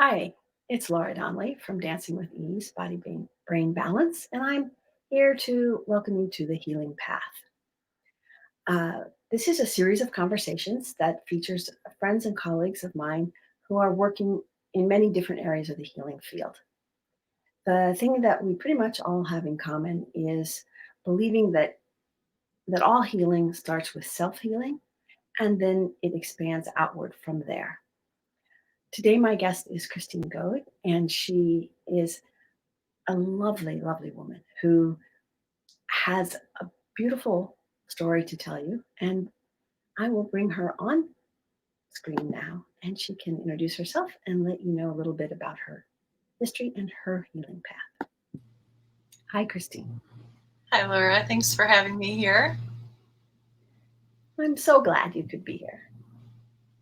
Hi, it's Laura Donnelly from Dancing with Ease, Body Brain Balance, and I'm here to welcome you to the Healing Path. This is a series of conversations that features friends and colleagues of mine who are working in many different areas of the healing field. The thing that we pretty much all have in common is believing that all healing starts with self-healing and then it expands outward from there. Today, my guest is Kristine Goad, and she is a lovely, lovely woman who has a beautiful story to tell you. And I will bring her on screen now, and she can introduce herself and let you know a little bit about her history and her healing path. Hi, Kristine. Hi, Laura. Thanks for having me here. I'm so glad you could be here.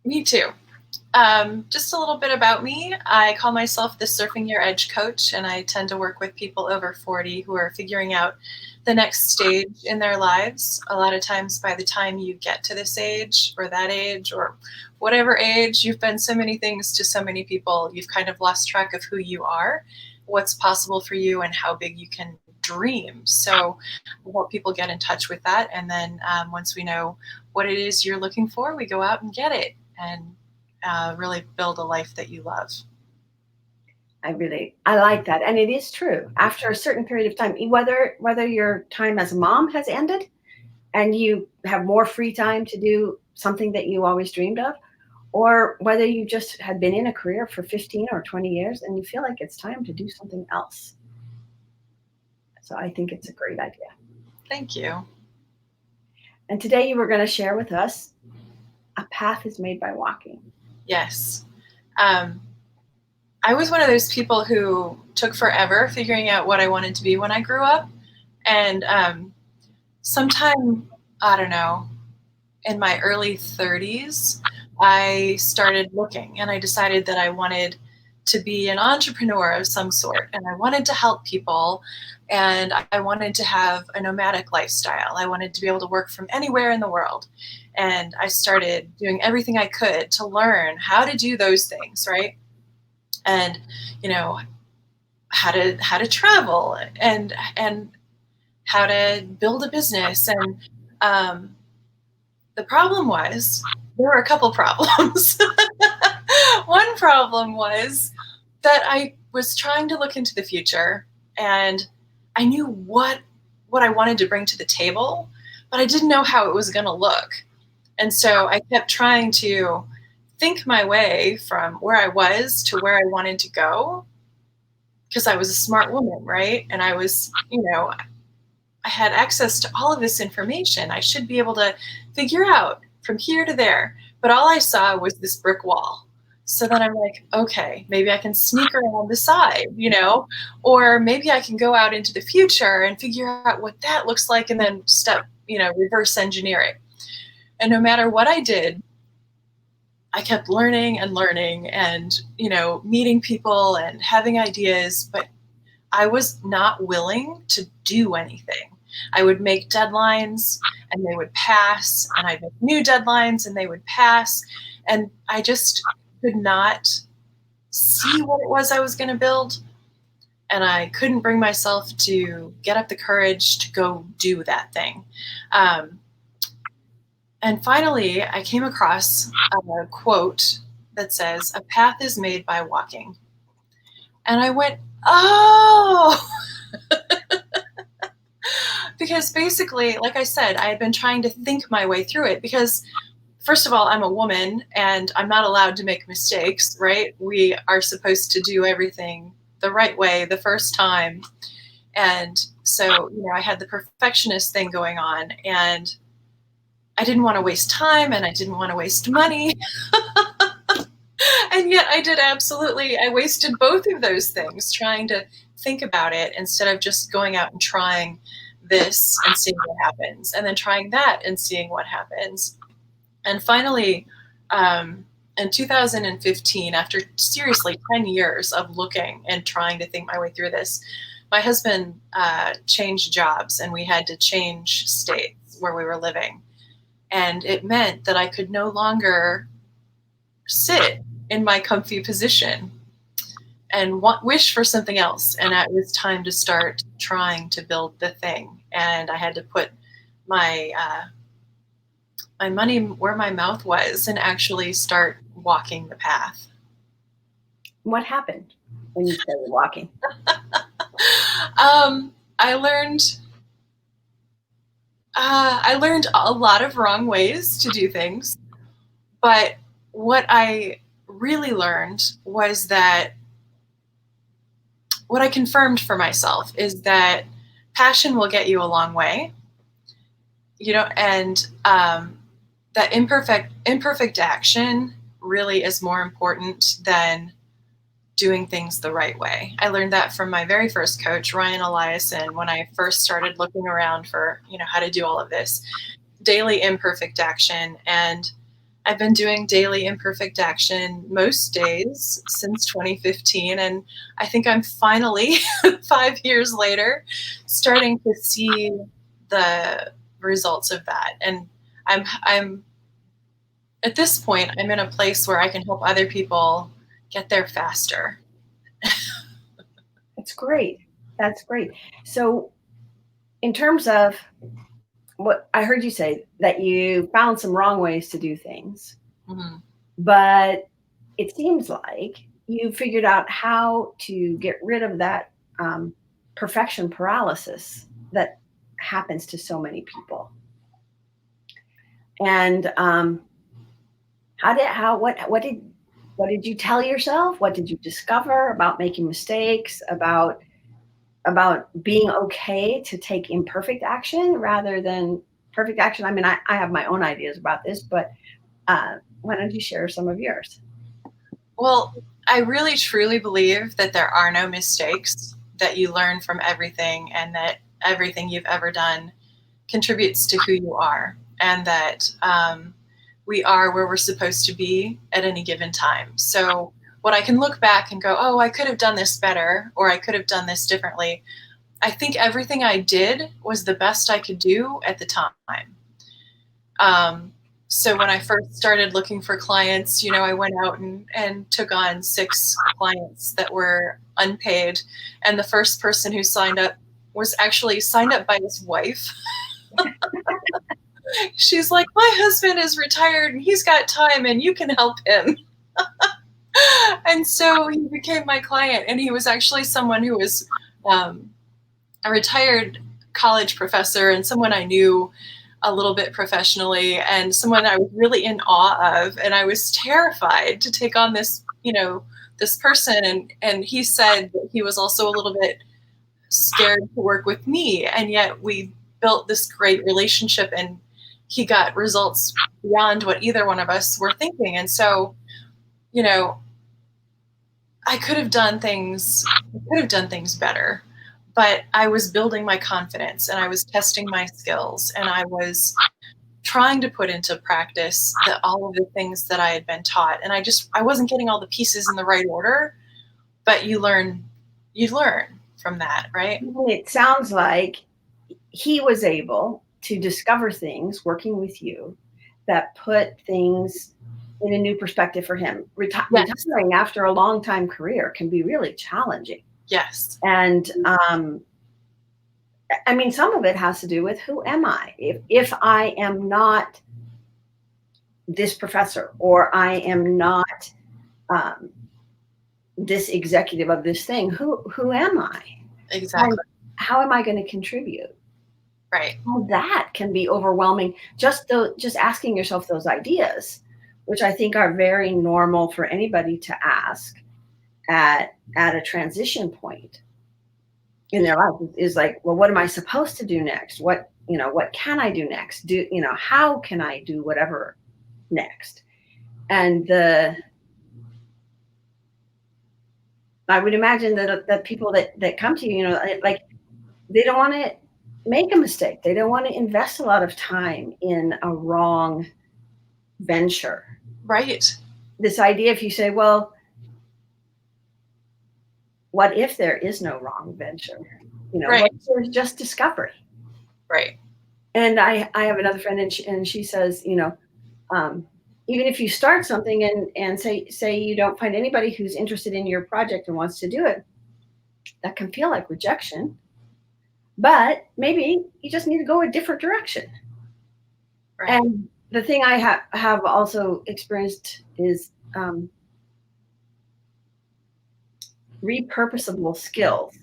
Me too. Just a little bit about me. I call myself the Surfing Your Edge coach, and I tend to work with people over 40 who are figuring out the next stage in their lives. A lot of times, by the time you get to this age or that age or whatever age, you've been so many things to so many people, you've kind of lost track of who you are, what's possible for you, and how big you can dream. So I help people get in touch with that. And then once we know what it is you're looking for, we go out and get it. And really build a life that you love. I like that, and it is true. After a certain period of time, whether your time as a mom has ended, and you have more free time to do something that you always dreamed of, or whether you just had been in a career for 15 or 20 years and you feel like it's time to do something else. So I think it's a great idea. Thank you. And today you were going to share with us a path is made by walking. Yes. I was one of those people who took forever figuring out what I wanted to be when I grew up. And sometime, I don't know, in my early 30s, I started looking and I decided that I wanted to be an entrepreneur of some sort and I wanted to help people and I wanted to have a nomadic lifestyle. I wanted to be able to work from anywhere in the world. And I started doing everything I could to learn how to do those things, right? And you know, how to travel and how to build a business. And the problem was there were a couple problems. One problem was that I was trying to look into the future and I knew what I wanted to bring to the table, but I didn't know how it was going to look. And so I kept trying to think my way from where I was to where I wanted to go because I was a smart woman, right? And I was, I had access to all of this information. I should be able to figure out from here to there. But all I saw was this brick wall. So then I'm like, okay, maybe I can sneak around the side, or maybe I can go out into the future and figure out what that looks like and then reverse engineer it. And no matter what I did, I kept learning and learning and, meeting people and having ideas, but I was not willing to do anything. I would make deadlines and they would pass, and I'd make new deadlines and they would pass. And I just could not see what it was I was going to build. And I couldn't bring myself to get up the courage to go do that thing. And finally, I came across a quote that says, "A path is made by walking." And I went, oh, because basically, like I said, I had been trying to think my way through it because, first of all, I'm a woman and I'm not allowed to make mistakes, right? We are supposed to do everything the right way the first time. And so, I had the perfectionist thing going on and I didn't want to waste time and I didn't want to waste money. And yet I wasted both of those things trying to think about it instead of just going out and trying this and seeing what happens, and then trying that and seeing what happens. And finally, in 2015, after seriously 10 years of looking and trying to think my way through this, my husband changed jobs and we had to change states where we were living. And it meant that I could no longer sit in my comfy position. wish for something else. And it was time to start trying to build the thing. And I had to put my my money where my mouth was and actually start walking the path. What happened when you started walking? I learned a lot of wrong ways to do things, but what I really learned was that what I confirmed for myself is that passion will get you a long way, and that imperfect action really is more important than doing things the right way. I learned that from my very first coach, Ryan Eliason, when I first started looking around for, how to do all of this. Daily imperfect action. And I've been doing daily imperfect action most days since 2015. And I think I'm finally, 5 years later, starting to see the results of that. And I'm at this point, I'm in a place where I can help other people get there faster. That's great. That's great. So, in terms of what I heard you say, that you found some wrong ways to do things, Mm-hmm. but it seems like you figured out how to get rid of that perfection paralysis that happens to so many people. And what did you tell yourself? What did you discover about making mistakes, about being okay to take imperfect action rather than perfect action? I mean, I have my own ideas about this, but why don't you share some of yours? Well, I really truly believe that there are no mistakes, that you learn from everything, and that everything you've ever done contributes to who you are, and that we are where we're supposed to be at any given time. So what I can look back and go, oh, I could have done this better, or I could have done this differently. I think everything I did was the best I could do at the time. So when I first started looking for clients, I went out and took on 6 clients that were unpaid. And the first person who signed up was actually signed up by his wife. She's like, my husband is retired and he's got time and you can help him. And so he became my client, and he was actually someone who was a retired college professor and someone I knew a little bit professionally, and someone I was really in awe of. And I was terrified to take on this, this person. And he said that he was also a little bit scared to work with me. And yet we built this great relationship, and he got results beyond what either one of us were thinking. And so, I could have done things better, but I was building my confidence, and I was testing my skills, and I was trying to put into practice all of the things that I had been taught. And I wasn't getting all the pieces in the right order, but you learn from that, right? It sounds like he was able to discover things working with you that put things in a new perspective for him. Yes. Retiring after a long time career can be really challenging. Yes. And I mean, some of it has to do with, who am I? If I am not this professor, or I am not this executive of this thing, who am I? Exactly. How am I going to contribute? Right. Well, that can be overwhelming. Just asking yourself those ideas, which I think are very normal for anybody to ask at a transition point in their life, is like, well, what am I supposed to do next? What can I do next? How can I do whatever next? And I would imagine that people that come to you, like, they don't want to make a mistake. They don't want to invest a lot of time in a wrong venture. Right. This idea, if you say, well, what if there is no wrong venture? Right. What if there's just discovery? Right. And I have another friend, and she says, even if you start something and say you don't find anybody who's interested in your project and wants to do it, that can feel like rejection. But maybe you just need to go a different direction. Right. And the thing I have also experienced is repurposable skills,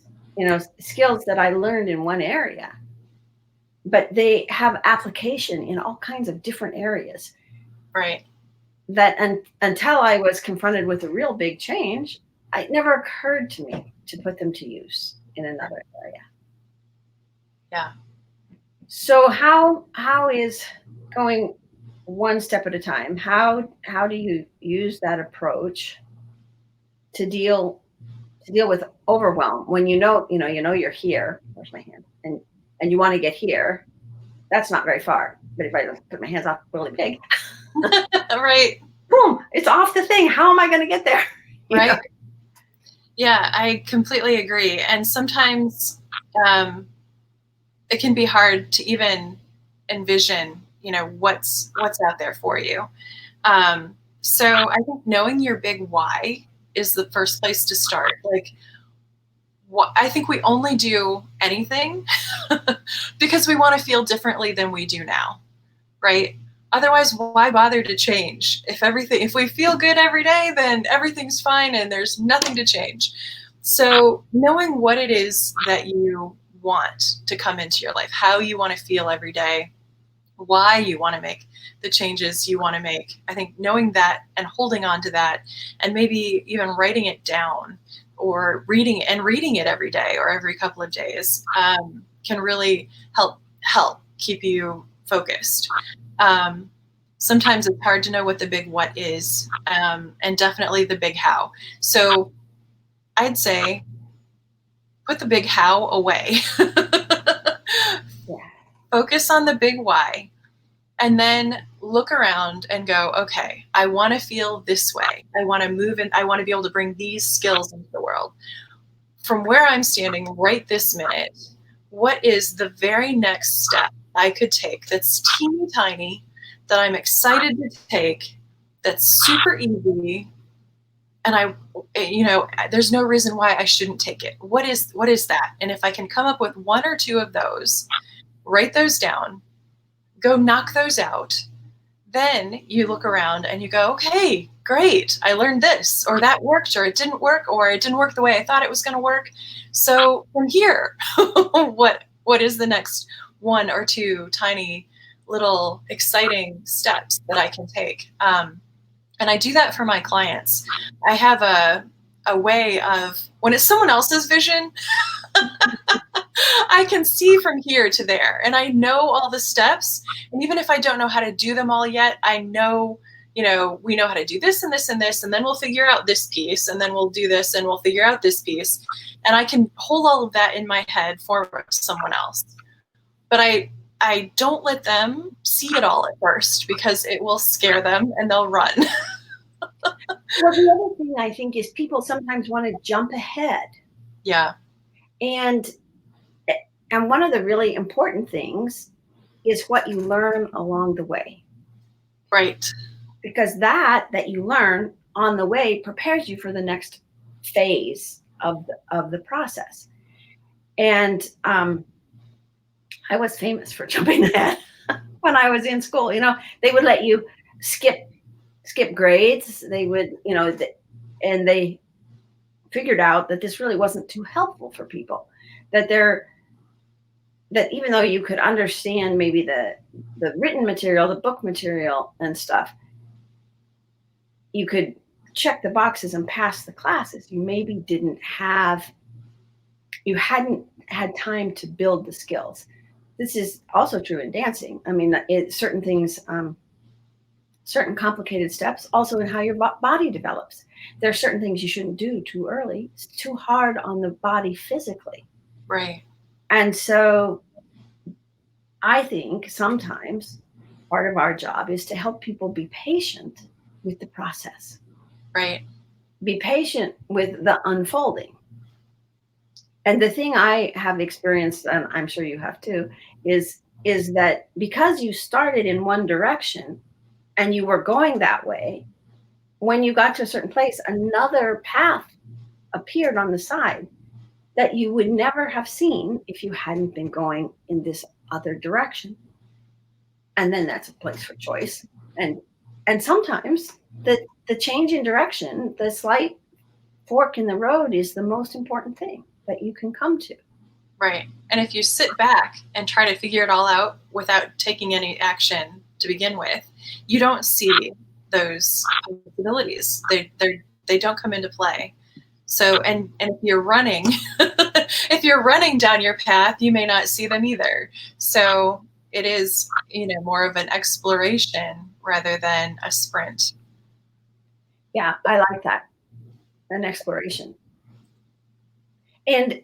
skills that I learned in one area, but they have application in all kinds of different areas. Right. That until I was confronted with a real big change, it never occurred to me to put them to use in another area. Yeah. So how is going one step at a time? How do you use that approach to deal with overwhelm when you're here? Where's my hand? And you want to get here. That's not very far. But if I put my hands off really big, Right. boom, it's off the thing. How am I going to get there? Right. Yeah, I completely agree. And sometimes it can be hard to even envision, what's out there for you. So I think knowing your big why is the first place to start. Like, I think we only do anything because we want to feel differently than we do now, right? Otherwise, why bother to change? If we feel good every day, then everything's fine and there's nothing to change. So knowing what it is that you want to come into your life, how you want to feel every day, why you want to make the changes you want to make. I think knowing that and holding on to that, and maybe even writing it down or reading it every day or every couple of days, can really help keep you focused. Sometimes it's hard to know what the big what is, and definitely the big how. So I'd say put the big how away. Yeah. Focus on the big why. And then look around and go, okay, I want to feel this way. I want to move and I want to be able to bring these skills into the world. From where I'm standing right this minute, what is the very next step I could take that's teeny tiny, that I'm excited to take, that's super easy, and there's no reason why I shouldn't take it. What is that? And if I can come up with one or two of those, write those down, go knock those out. Then you look around and you go, okay, great. I learned this, or that worked, or it didn't work the way I thought it was going to work. So from here, what is the next one or two tiny little exciting steps that I can take? And I do that for my clients. I have a way of, when it's someone else's vision, I can see from here to there, and I know all the steps. And even if I don't know how to do them all yet, I know, we know how to do this and this and this, and then we'll figure out this piece, and then we'll do this and we'll figure out this piece. And I can hold all of that in my head for someone else. But I don't let them see it all at first, because it will scare them and they'll run. Well, the other thing I think is people sometimes want to jump ahead. Yeah. And one of the really important things is what you learn along the way. Right. Because that you learn on the way prepares you for the next phase of the process. And I was famous for jumping ahead when I was in school. They would let you skip grades. They would, and they figured out that this really wasn't too helpful for people. That even though you could understand maybe the written material, the book material and stuff, you could check the boxes and pass the classes. You maybe you hadn't had time to build the skills. This is also true in dancing. I mean, certain things, certain complicated steps, also in how your body develops. There are certain things you shouldn't do too early. It's too hard on the body physically. Right. And so I think sometimes part of our job is to help people be patient with the process. Right. Be patient with the unfolding. And the thing I have experienced, and I'm sure you have too, is that because you started in one direction, and you were going that way, when you got to a certain place, another path appeared on the side that you would never have seen if you hadn't been going in this other direction. And then that's a place for choice. And sometimes the change in direction, the slight fork in the road, is the most important thing that you can come to. Right. And if you sit back and try to figure it all out without taking any action to begin with, you don't see those possibilities. They don't come into play. So, and if you're running, if you're running down your path, you may not see them either. So it is, more of an exploration rather than a sprint. Yeah, I like that. An exploration. And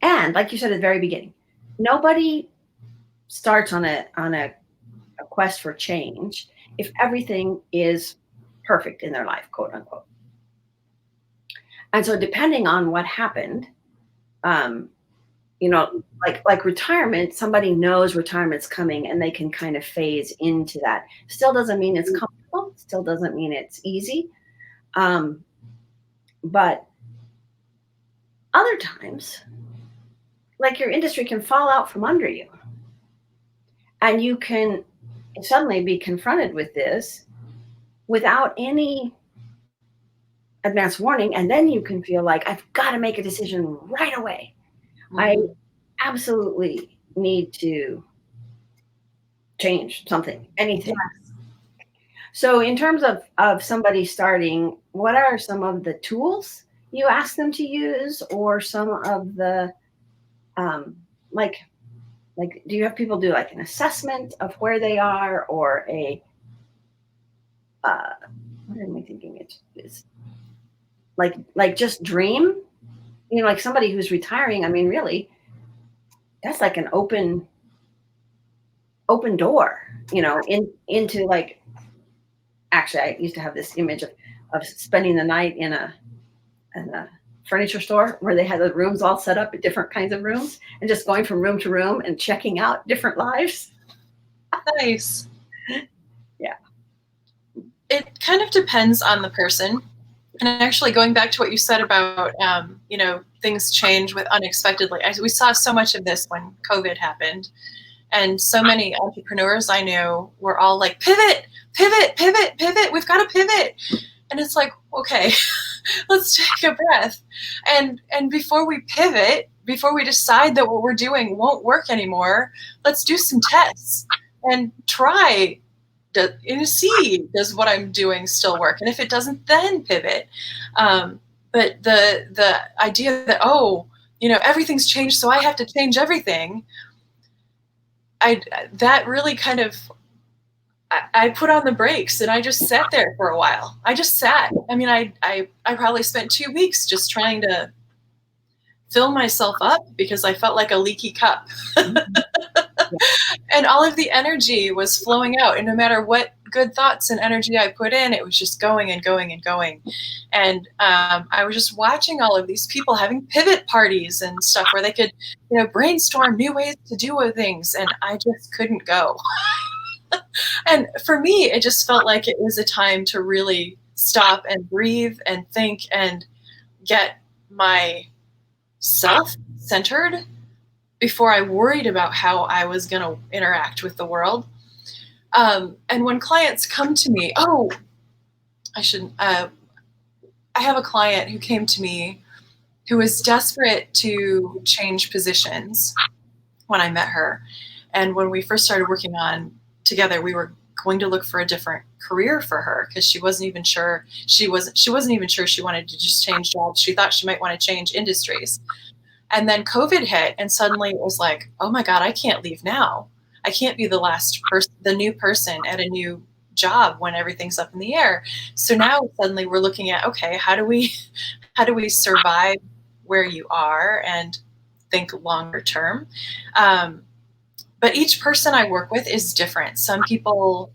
and like you said at the very beginning, nobody starts on a quest for change if everything is perfect in their life, quote unquote. And so depending on what happened, um, like retirement, somebody knows retirement's coming and they can kind of phase into that. Still doesn't mean it's comfortable, still doesn't mean it's easy. But other times, like, your industry can fall out from under you. And you can suddenly be confronted with this without any advance warning. And then you can feel like, I've got to make a decision right away. Mm-hmm. I absolutely need to change something, anything. Yes. So in terms of somebody starting, what are some of the tools you ask them to use, or some of the, like, do you have people do like an assessment of where they are, or a, what am I thinking it is? Like just dream, like somebody who's retiring. I mean, really, that's like an open door, into, like, actually, I used to have this image of spending the night in a furniture store where they had the rooms all set up, different kinds of rooms, and just going from room to room and checking out different lives. Nice. Yeah. It kind of depends on the person. And actually, going back to what you said about, things change with unexpectedly. We saw so much of this when COVID happened. And so many entrepreneurs I knew were all like, pivot, pivot, pivot, pivot. We've got to pivot. And it's like, okay, let's take a breath. And before we pivot, before we decide that what we're doing won't work anymore, let's do some tests and try to see, does what I'm doing still work? And if it doesn't, then pivot. But the idea that, everything's changed, so I have to change everything, that really kind of, I put on the brakes and I just sat there for a while. I just sat. I mean, I probably spent 2 weeks just trying to fill myself up because I felt like a leaky cup. And all of the energy was flowing out. And no matter what good thoughts and energy I put in, it was just going and going and going. And I was just watching all of these people having pivot parties and stuff where they could, brainstorm new ways to do things. And I just couldn't go. And for me, it just felt like it was a time to really stop and breathe and think and get myself centered before I worried about how I was going to interact with the world. And when clients come to me, I have a client who came to me who was desperate to change positions when I met her. And when we first started working on together, we were going to look for a different career for her because she wasn't even sure. She wasn't even sure she wanted to just change jobs. She thought she might want to change industries. And then COVID hit, and suddenly it was like, oh my God, I can't leave now. I can't be the new person at a new job when everything's up in the air. So now suddenly we're looking at, okay, how do we survive where you are and think longer term? But each person I work with is different. Some people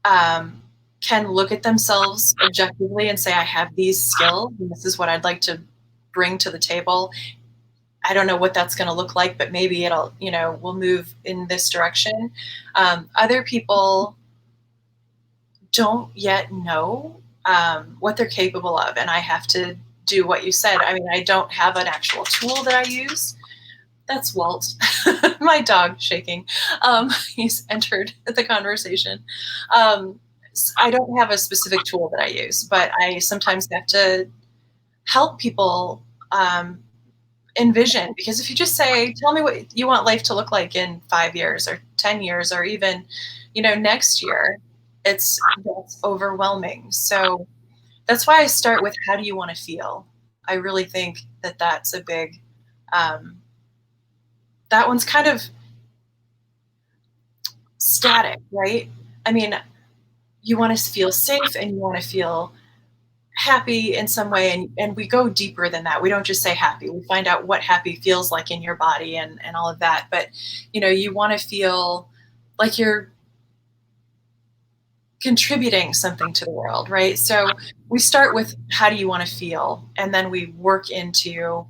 can look at themselves objectively and say, I have these skills, and this is what I'd like to bring to the table. I don't know what that's going to look like, but maybe it'll, we'll move in this direction. Other people don't yet know what they're capable of, and I have to do what you said. I mean, I don't have an actual tool that I use. That's Walt, my dog shaking. He's entered the conversation. I don't have a specific tool that I use, but I sometimes have to help people envision, because if you just say, tell me what you want life to look like in 5 years or 10 years or even, next year, that's overwhelming. So that's why I start with, how do you want to feel? I really think that that's a big, that one's kind of static, right? I mean, you want to feel safe and you want to feel happy in some way, and we go deeper than that. We don't just say happy. We find out what happy feels like in your body and all of that. But you want to feel like you're contributing something to the world, right? So we start with, how do you want to feel? And then we work into,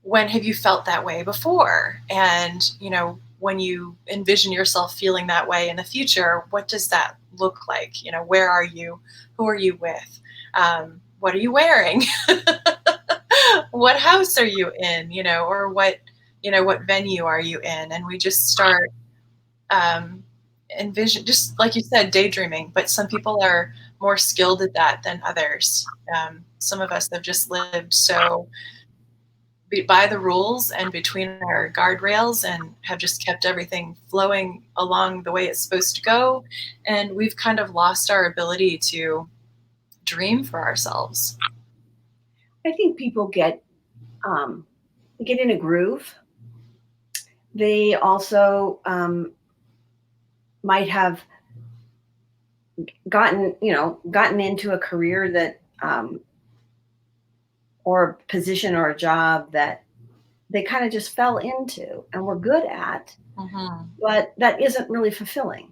when have you felt that way before? And when you envision yourself feeling that way in the future, what does that look like? Where are you? Who are you with? What are you wearing? What house are you in? Or what venue are you in? And we just start envision, just like you said, daydreaming. But some people are more skilled at that than others. Some of us have just lived so by the rules and between our guardrails, and have just kept everything flowing along the way it's supposed to go. And we've kind of lost our ability to dream for ourselves. I think people get in a groove. They also might have gotten into a career that or a position or a job that they kind of just fell into and were good at, but that isn't really fulfilling.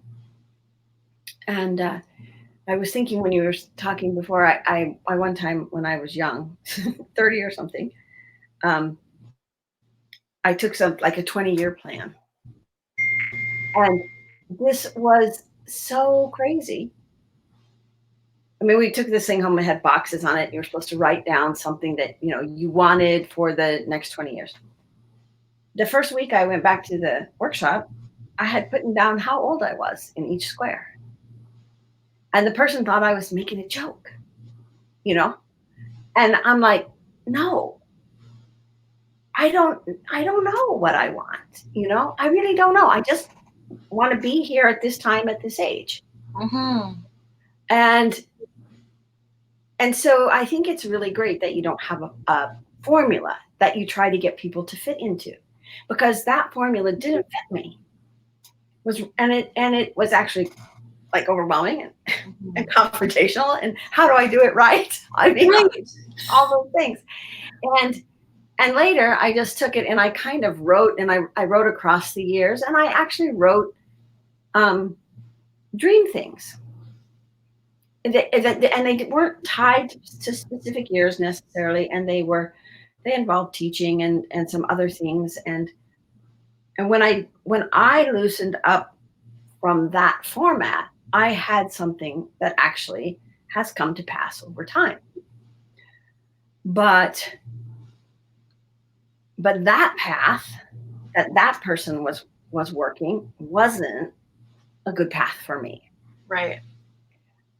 And I was thinking when you were talking before, I one time when I was young, 30 or something, I took some like a 20-year plan. And this was so crazy. I mean, we took this thing home and had boxes on it. And you were supposed to write down something that, you wanted for the next 20 years. The first week I went back to the workshop, I had put down how old I was in each square. And the person thought I was making a joke, And I'm like, no, I don't know what I want. I really don't know. I just want to be here at this time, at this age. And so I think it's really great that you don't have a formula that you try to get people to fit into, because that formula didn't fit me. It was actually like overwhelming and confrontational. And how do I do it right? I mean, all those things. And later I just took it and I kind of wrote, and I wrote across the years, and I actually wrote dream things. And they weren't tied to specific years necessarily, and they involved teaching and some other things. And when I loosened up from that format, I had something that actually has come to pass over time. But that path that person was working wasn't a good path for me. Right.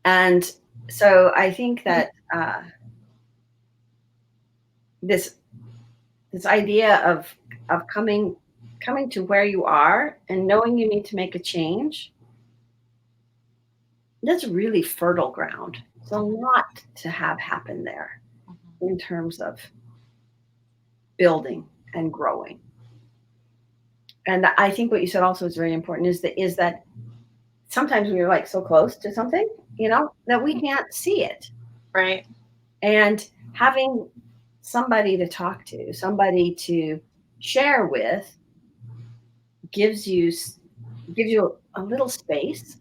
And so I think that this idea of coming to where you are and knowing you need to make a change, that's really fertile ground. There's a lot to have happen there in terms of building and growing. And I think what you said also is very important, is that sometimes we're like so close to something, that we can't see it. Right. And having somebody to talk to, somebody to share with, gives you a little space,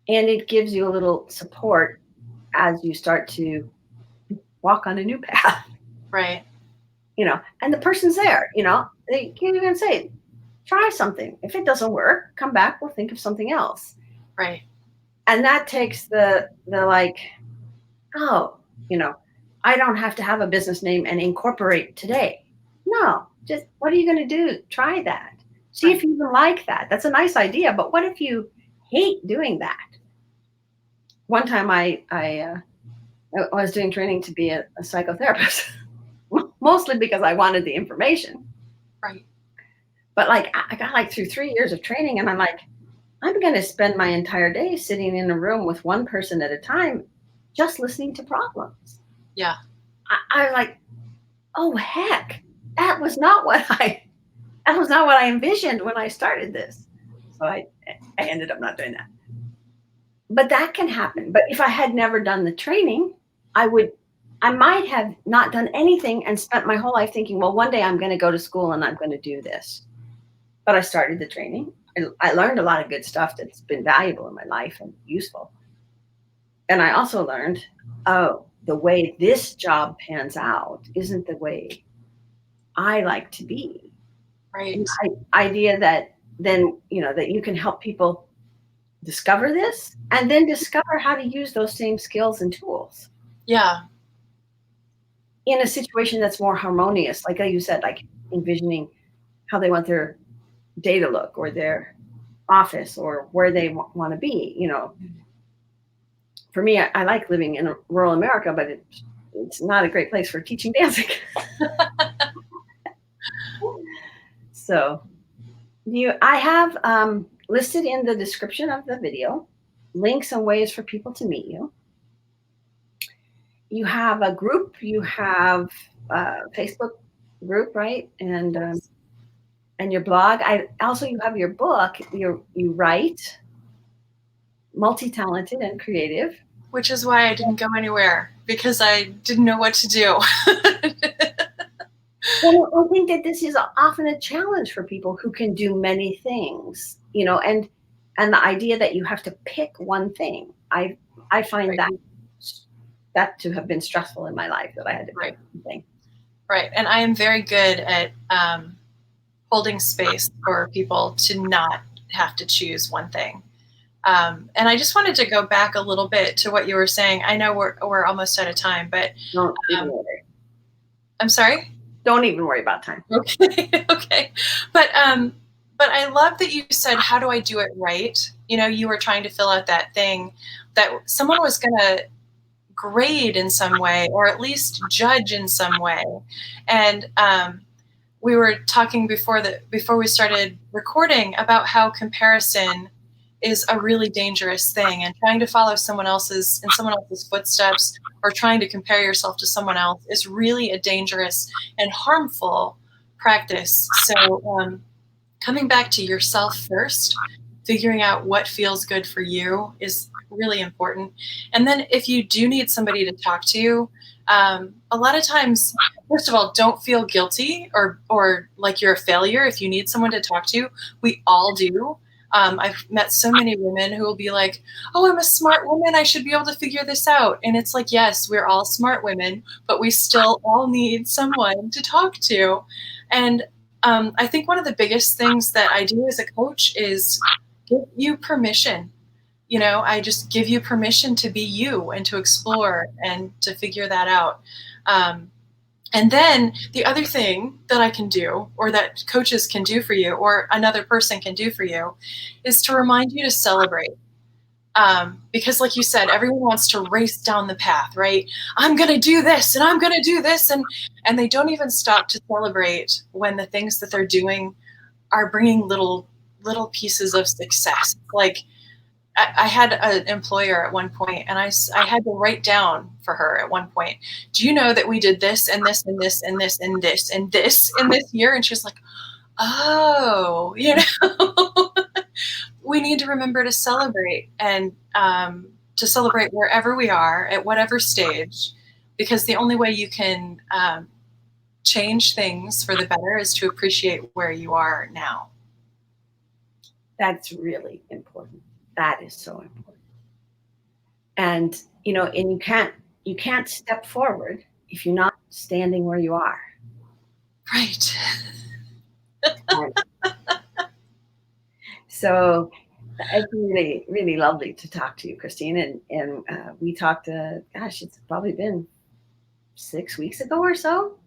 and it gives you a little support as you start to walk on a new path. Right. And the person's there, they can't even say, try something. If it doesn't work, come back, we'll think of something else. Right. And that takes the like, oh, I don't have to have a business name and incorporate today. No, just what are you going to do? Try that. See if Right. you even like that. That's a nice idea, but what if you hate doing that? One time I was doing training to be a psychotherapist, mostly because I wanted the information. Right. But like I got like through 3 years of training, and I'm like, I'm going to spend my entire day sitting in a room with one person at a time, just listening to problems. Yeah. I like, oh heck, that was not what I envisioned when I started this. So I ended up not doing that. But that can happen. But if I had never done the training, I might have not done anything and spent my whole life thinking, well, one day I'm going to go to school and I'm going to do this. But I started the training. And I learned a lot of good stuff that's been valuable in my life and useful. And I also learned, oh, the way this job pans out isn't the way I like to be. Right. Idea that then, that you can help people discover this and then discover how to use those same skills and tools Yeah. in a situation that's more harmonious. Like you said, like envisioning how they want their day to look or their office or where they want to be. For me, I like living in rural America, but it's not a great place for teaching dancing. So I have listed in the description of the video links and ways for people to meet you. You have a group, you have a Facebook group, right? And your blog. You have your book. You write, multi-talented and creative. Which is why I didn't go anywhere, because I didn't know what to do. Well, I think that this is often a challenge for people who can do many things, and the idea that you have to pick one thing. I find Right. that to have been stressful in my life, that I had to pick one thing. Right. And I am very good at holding space for people to not have to choose one thing. And I just wanted to go back a little bit to what you were saying. I know we're almost out of time, but Don't even worry. I'm sorry? Don't even worry about time. Okay. Okay. But I love that you said, how do I do it right? You were trying to fill out that thing that someone was going to grade in some way, or at least judge in some way. And we were talking before we started recording about how comparison is a really dangerous thing, and trying to follow someone else's footsteps, or trying to compare yourself to someone else, is really a dangerous and harmful practice. So coming back to yourself first, figuring out what feels good for you is really important. And then if you do need somebody to talk to, a lot of times, first of all, don't feel guilty or like you're a failure if you need someone to talk to. We all do. I've met so many women who will be like, oh, I'm a smart woman, I should be able to figure this out. And it's like, yes, we're all smart women, but we still all need someone to talk to. And I think one of the biggest things that I do as a coach is give you permission. I just give you permission to be you and to explore and to figure that out. And then the other thing that I can do, or that coaches can do for you, or another person can do for you, is to remind you to celebrate. Because like you said, everyone wants to race down the path, right? I'm going to do this and I'm going to do this. And they don't even stop to celebrate when the things that they're doing are bringing little pieces of success. Like I had an employer at one point, and I had to write down for her at one point, do you know that we did this and this and this and this and this and this in this year? And she was like, oh, we need to remember to celebrate, and to celebrate wherever we are at whatever stage, because the only way you can change things for the better is to appreciate where you are now. That's really important. That is so important. And and you can't step forward if you're not standing where you are. Right. So It's really, really lovely to talk to you, Kristine. And we talked, gosh, it's probably been 6 weeks ago or so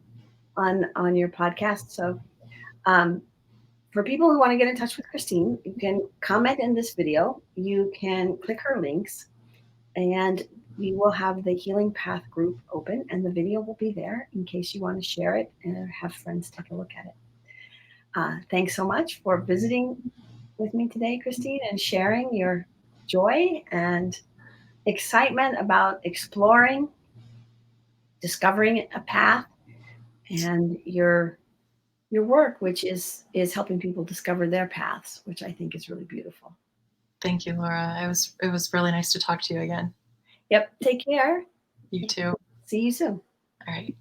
on your podcast. So um, for people who want to get in touch with Kristine, you can comment in this video. You can click her links, and we will have the Healing Path group open, and the video will be there in case you want to share it and have friends take a look at it. Thanks so much for visiting with me today, Kristine, and sharing your joy and excitement about exploring, discovering a path, and your work, which is helping people discover their paths, which I think is really beautiful. Thank you, Laura. It was really nice to talk to you again. Yep. Take care. You too. See you soon. All right.